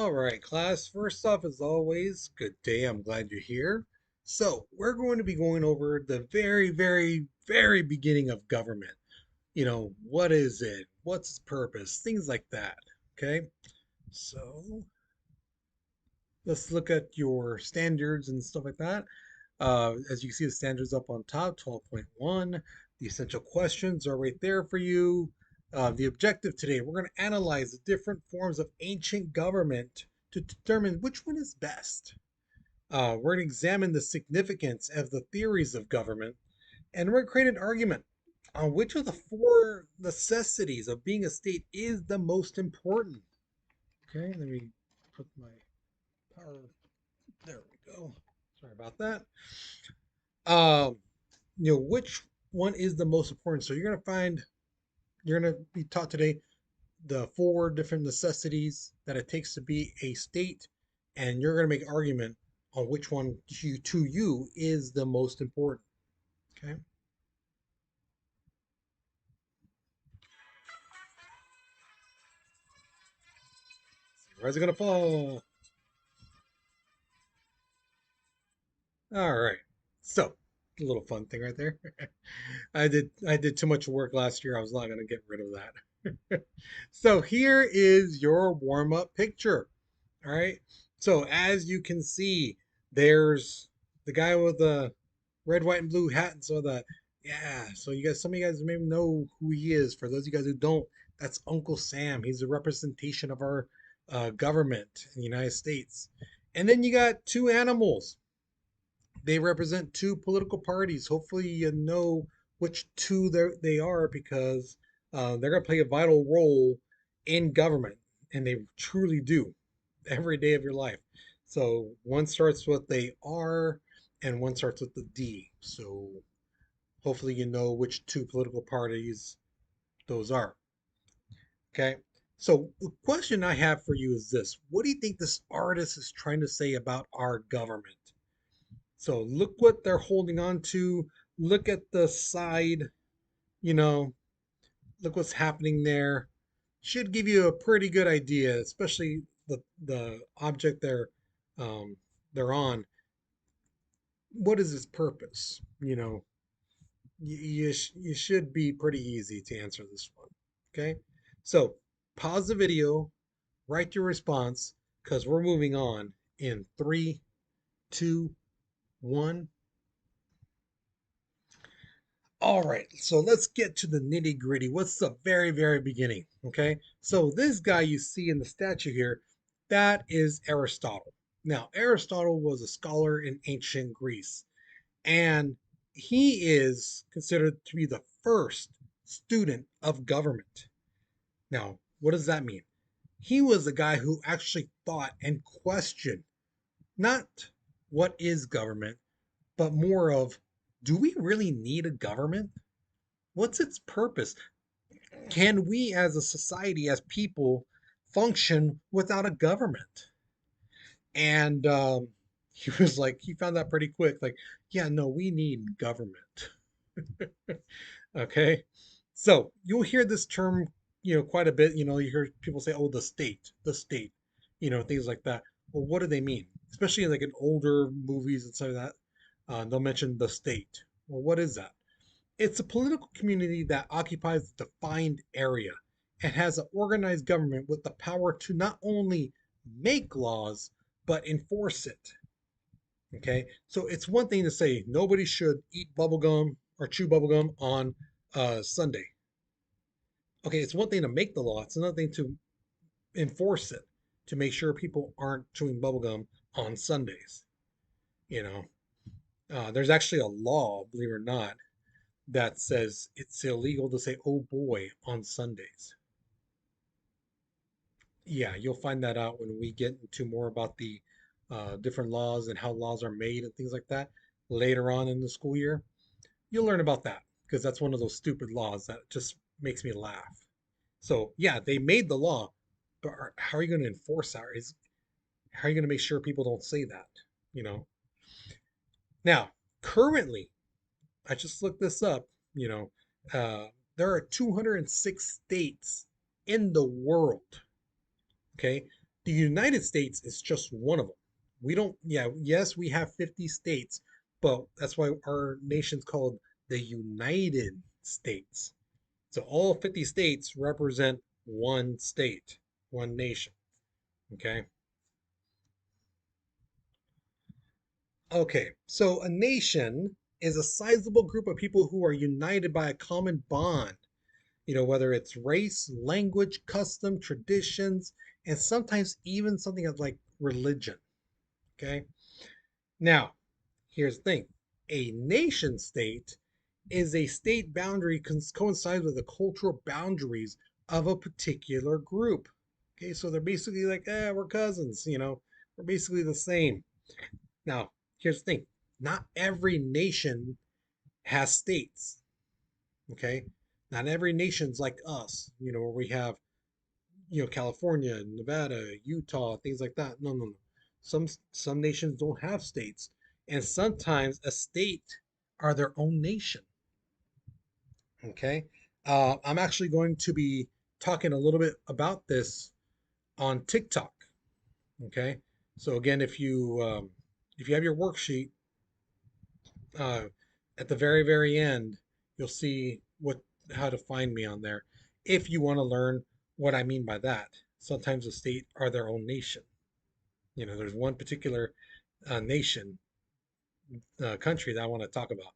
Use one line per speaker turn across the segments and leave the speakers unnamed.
All right, class. First off, as always, good day. I'm glad you're here. So, we're going to be going over the very, very, very beginning of government. What is it? What's its purpose? Things like that. Okay. So, let's look at your standards and stuff like that. As you can see, the standards up on top, 12.1. The essential questions are right there for you. The objective today, we're going to analyze the different forms of ancient government to determine which one is best. We're going to examine the significance of the theories of government, and we're going to create an argument on which of the four necessities of being a state is the most important. Okay, let me put my power. There we go. Sorry about that. Um, which one is the most important? So you're gonna be taught today the four different necessities that it takes to be a state, and you're gonna make an argument on which one to you is the most important. Okay, where's it gonna fall? All right. So a little fun thing right there. I did too much work last year. I was not gonna get rid of that. So here is your warm-up picture. All right. So as you can see, there's the guy with the red, white, and blue hat and so that. Yeah. So some of you guys may know who he is. For those of you guys who don't, that's Uncle Sam. He's a representation of our government in the United States. And then you got two animals. They represent two political parties. Hopefully, you know which two they are because they're going to play a vital role in government, and they truly do every day of your life. So one starts with the R, and one starts with the D. So hopefully, you know which two political parties those are. Okay. So the question I have for you is this: what do you think this artist is trying to say about our government? So look what they're holding on to. Look at the side, you know, look what's happening there. Should give you a pretty good idea, especially the object um, they're on. What is its purpose? You should be pretty easy to answer this one. Okay, so pause the video, write your response, because we're moving on in three, two, one. All right, so let's get to the nitty gritty. What's the very, very beginning? Okay, so this guy you see in the statue here, that is Aristotle. Now, Aristotle was a scholar in ancient Greece, and he is considered to be the first student of government. Now, what does that mean? He was the guy who actually thought and questioned not what is government, but more of do we really need a government? What's its purpose? Can we as a society, as people, function without a government? And he was like, he found that pretty quick. Like, yeah, no, we need government. Okay. So you'll hear this term, quite a bit. You hear people say, oh, the state, things like that. Well, what do they mean? Especially like in older movies and stuff like that. They'll mention the state. Well, what is that? It's a political community that occupies a defined area and has an organized government with the power to not only make laws, but enforce it. Okay, so it's one thing to say nobody should eat bubblegum or chew bubblegum on Sunday. Okay, it's one thing to make the law, it's another thing to enforce it, to make sure people aren't chewing bubblegum on Sundays. You know, there's actually a law, believe it or not, that says it's illegal to say "oh boy" on Sundays. Yeah, you'll find that out when we get into more about the different laws and how laws are made and things like that later on in the school year. You'll learn about that because that's one of those stupid laws that just makes me laugh. So yeah, they made the law, but how are you going to enforce that? How are you going to make sure people don't say that? You know. Now, currently, I just looked this up. You know, there are 206 states in the world. Okay, The United States is just one of them. We don't, yeah, yes, we have 50 states, but that's why our nation's called the United States. So all 50 states represent one state, one nation. Okay. Okay. So a nation is a sizable group of people who are united by a common bond, whether it's race, language, custom, traditions, and sometimes even something like religion. Okay. Now, here's the thing, a nation state is a state boundary coincides with the cultural boundaries of a particular group. Okay, so they're basically like, we're cousins, we're basically the same. Now, here's the thing, not every nation has states. Okay, not every nation's like us, where we have, California, Nevada, Utah, things like that. No, no, no. Some nations don't have states, and sometimes a state are their own nation. Okay. I'm actually going to be talking a little bit about this on TikTok. Okay. So again, if you have your worksheet, uh, at the very very end, you'll see what how to find me on there. If you want to learn what I mean by that, sometimes a state are their own nation. There's one particular nation, country that I want to talk about.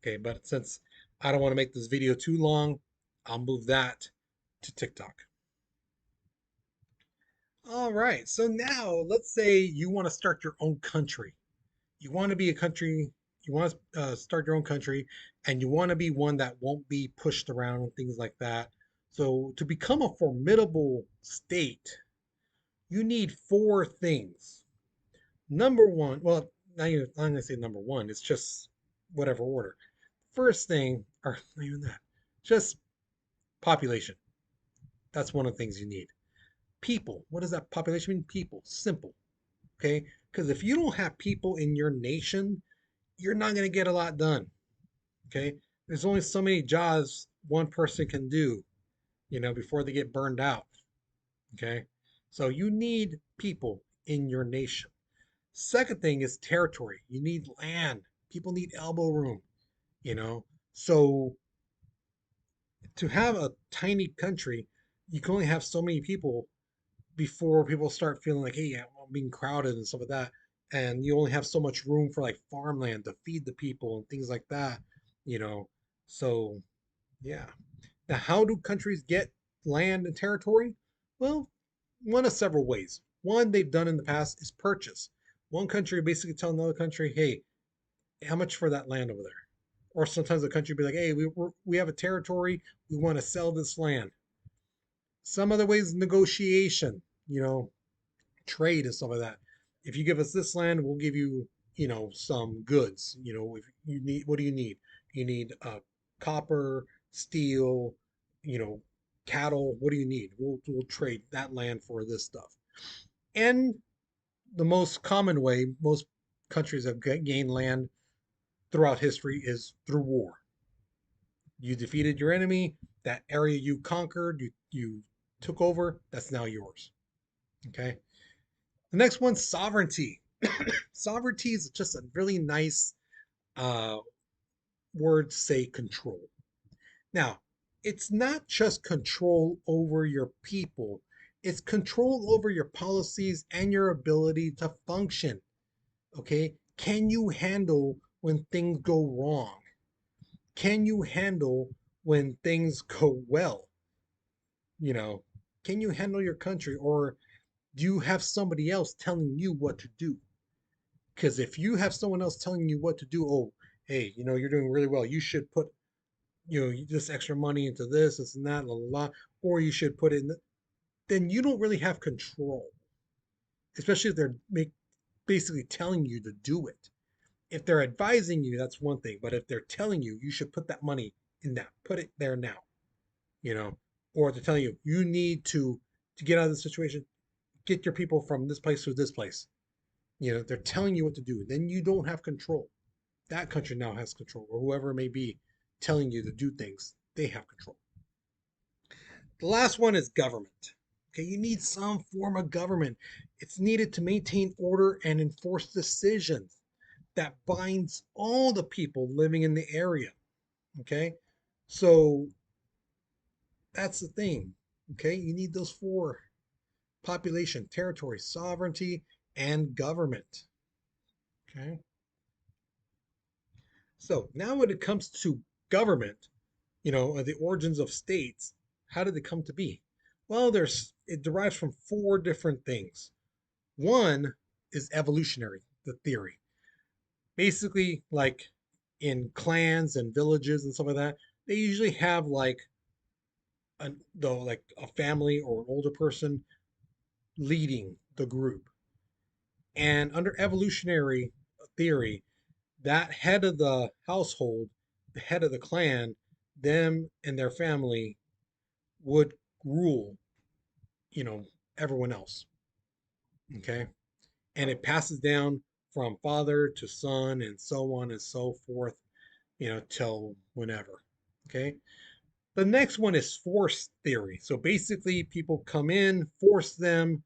Okay, but since I don't want to make this video too long, I'll move that to TikTok. All right, so now let's say you want to start your own country. You want to be a country, you want to start your own country, and you want to be one that won't be pushed around and things like that. So, to become a formidable state, you need four things. Number one, well, I'm going to say number one, it's just whatever order. First thing, or not even that, just population. That's one of the things you need. People. What does that population mean? People. Simple. Okay? Because if you don't have people in your nation, you're not going to get a lot done. Okay? There's only so many jobs one person can do, before they get burned out. Okay? So you need people in your nation. Second thing is territory. You need land. People need elbow room, you know. So to have a tiny country, you can only have so many people before people start feeling like, hey, I'm being crowded and stuff like that. And you only have so much room for like farmland to feed the people and things like that, you know. So, yeah. Now, how do countries get land and territory? Well, one of several ways. One they've done in the past is purchase. One country basically tell another country, hey, how much for that land over there? Or sometimes the country be like, hey, we have a territory, we want to sell this land. Some other ways, negotiation, you know, trade and stuff like that. If you give us this land, we'll give you, some goods. If you need, what do you need? You need copper, steel, you know, cattle. What do you need? We'll trade that land for this stuff. And the most common way most countries have gained land throughout history is through war. You defeated your enemy, that area you conquered, you took over, that's now yours. Okay. The next one, sovereignty. Sovereignty is just a really nice uh, word to say control. Now, it's not just control over your people, it's control over your policies and your ability to function. Okay? Can you handle when things go wrong? Can you handle when things go well? You know, can you handle your country, or do you have somebody else telling you what to do? Because if you have someone else telling you what to do, oh, hey, you're doing really well. You should put, this extra money into this and that, la la la, or you should put in. Then you don't really have control, especially if they're basically telling you to do it. If they're advising you, that's one thing. But if they're telling you, you should put that money in that, put it there now, you know, or they're telling you you need to get out of the situation, get your people from this place to this place. They're telling you what to do. Then you don't have control. That country now has control, or whoever it may be telling you to do things, they have control. The last one is government. Okay, you need some form of government. It's needed to maintain order and enforce decisions that binds all the people living in the area. Okay, so that's the thing. Okay, you need those four: population, territory, sovereignty, and government. Okay, so now when it comes to government, the origins of states, how did they come to be? Well, it derives from four different things. One is evolutionary, the theory. Basically, like in clans and villages and stuff like that, they usually have like a family or an older person leading the group. And under evolutionary theory, that head of the household, the head of the clan, them and their family would rule, you know, everyone else. Okay. And it passes down from father to son and so on and so forth, till whenever. Okay. The next one is force theory. So basically, people come in, force them,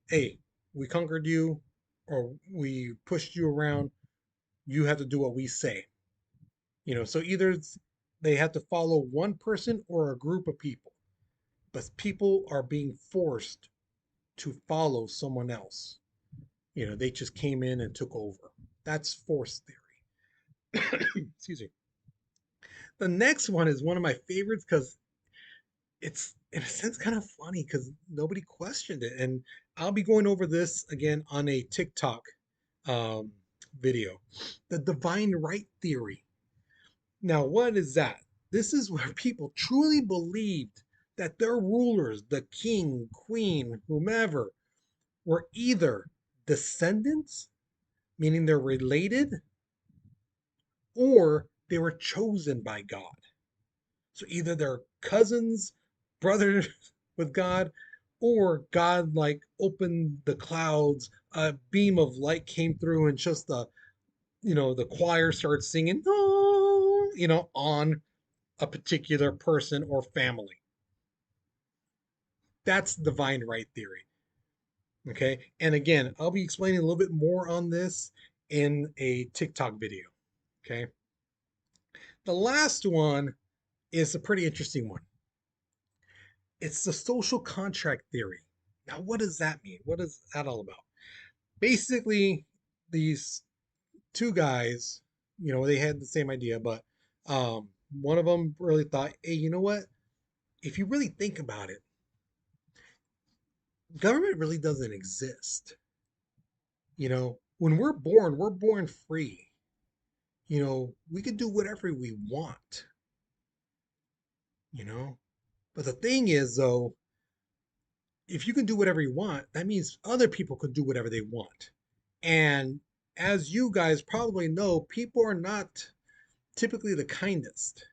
hey, we conquered you or we pushed you around. You have to do what we say. So either they have to follow one person or a group of people, but people are being forced to follow someone else. They just came in and took over. That's force theory. Excuse me. The next one is one of my favorites because it's in a sense kind of funny because nobody questioned it. And I'll be going over this again on a TikTok um, video. The divine right theory. Now, what is that? This is where people truly believed that their rulers, the king, queen, whomever, were either descendants, meaning they're related, or they were chosen by God. So either they're cousins, brothers with God, or God like opened the clouds, a beam of light came through, and just the choir started singing, oh, on a particular person or family. That's divine right theory. Okay. And again, I'll be explaining a little bit more on this in a TikTok video. Okay. The last one is a pretty interesting one. It's the social contract theory. Now, what does that mean? What is that all about? Basically, these two guys, they had the same idea, but one of them really thought, hey, you know what? If you really think about it, government really doesn't exist. When we're born free. We can do whatever we want, you know? But the thing is, though, if you can do whatever you want, that means other people can do whatever they want. And as you guys probably know, people are not typically the kindest.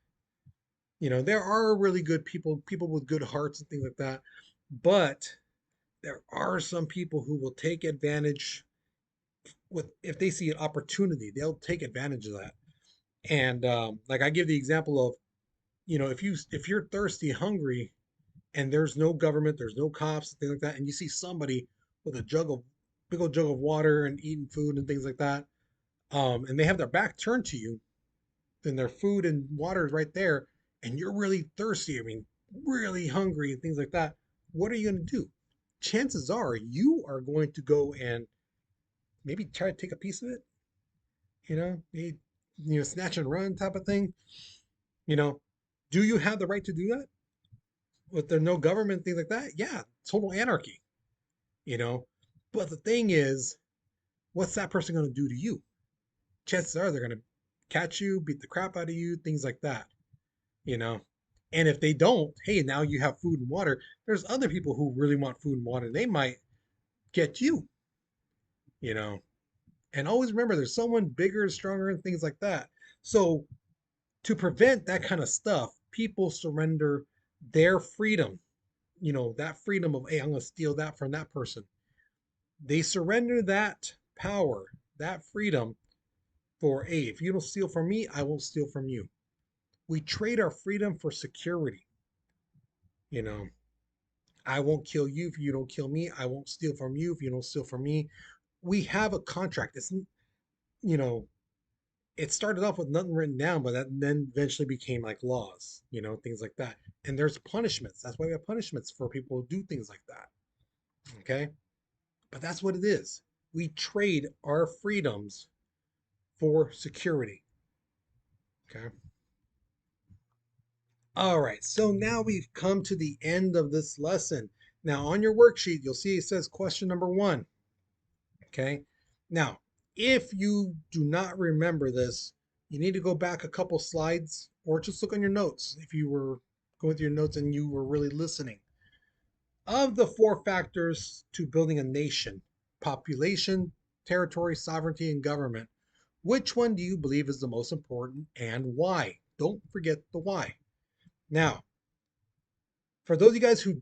There are really good people, people with good hearts and things like that. But there are some people who will take advantage if they see an opportunity, they'll take advantage of that. And like I give the example of, if you're thirsty, hungry, and there's no government, there's no cops, things like that, and you see somebody with a big old jug of water and eating food and things like that, and they have their back turned to you, then their food and water is right there, and you're really thirsty, I mean, really hungry and things like that, what are you going to do? Chances are you are going to go and maybe try to take a piece of it, maybe, snatch and run type of thing, you know. Do you have the right to do that? With there no government, things like that? Yeah, total anarchy, you know. But the thing is, what's that person going to do to you? Chances are they're going to catch you, beat the crap out of you, things like that, you know. And if they don't, hey, now you have food and water. There's other people who really want food and water. They might get you, you know. And always remember, there's someone bigger, stronger, and things like that. So to prevent that kind of stuff, people surrender their freedom, that freedom of, hey, I'm going to steal that from that person. They surrender that power, that freedom for, hey, if you don't steal from me, I won't steal from you. We trade our freedom for security, you know. I won't kill you if you don't kill me. I won't steal from you if you don't steal from me. We have a contract. It's, you know, it started off with nothing written down, but that then eventually became like laws, things like that. And there's punishments. That's why we have punishments for people who do things like that. Okay. But that's what it is. We trade our freedoms for security. Okay. All right. So now we've come to the end of this lesson. Now, on your worksheet, you'll see it says question number 1. Okay. Now, if you do not remember this, you need to go back a couple slides or just look on your notes if you were going through your notes and you were really listening. Of the 4 factors to building a nation: population, territory, sovereignty, and government, which one do you believe is the most important and why? Don't forget the why. Now, for those of you guys who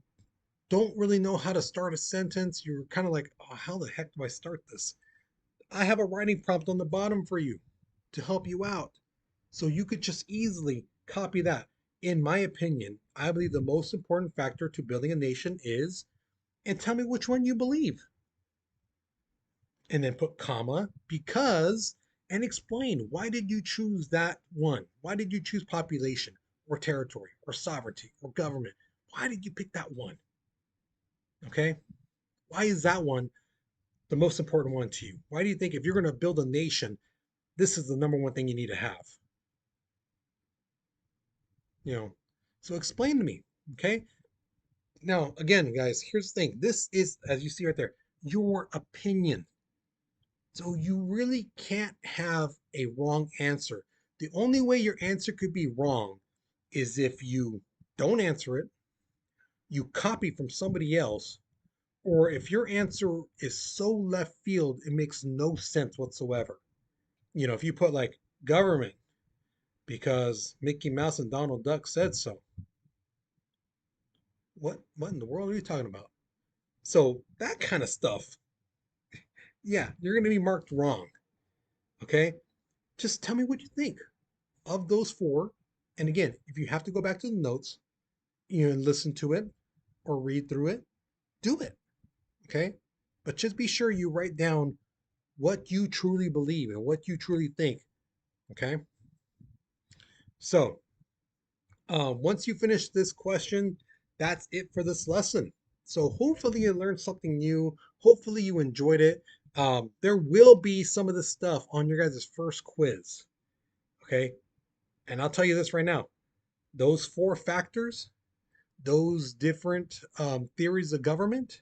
don't really know how to start a sentence, you're kind of like, oh, how the heck do I start this? I have a writing prompt on the bottom for you to help you out. So you could just easily copy that. In my opinion, I believe the most important factor to building a nation is, and tell me which one you believe. And then put comma, because, and explain why did you choose that one? Why did you choose population or territory or sovereignty or government? Why did you pick that one? Okay? Why is that one the most important one to you? Why do you think if you're going to build a nation, this is the number one thing you need to have? You know, so explain to me. Okay. Now, again, guys, here's the thing. This is, as you see right there, your opinion. So you really can't have a wrong answer. The only way your answer could be wrong is if you don't answer it, you copy from somebody else, or if your answer is so left field, it makes no sense whatsoever. If you put like government because Mickey Mouse and Donald Duck said so. What in the world are you talking about? So that kind of stuff, yeah, you're going to be marked wrong. Okay. Just tell me what you think of those 4. And again, if you have to go back to the notes, listen to it or read through it, do it. Okay. But just be sure you write down what you truly believe and what you truly think. Okay. So once you finish this question, that's it for this lesson. So hopefully you learned something new. Hopefully you enjoyed it. There will be some of this stuff on your guys' first quiz. Okay. And I'll tell you this right now. Those 4 factors, those different theories of government,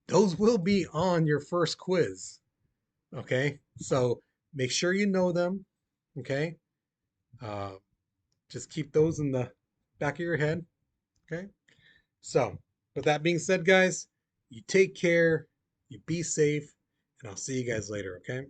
those will be on your first quiz. Okay. So make sure you know them. Okay. Uh, just keep those in the back of your head. Okay. So, with that being said, guys, you take care, you be safe, and I'll see you guys later, okay?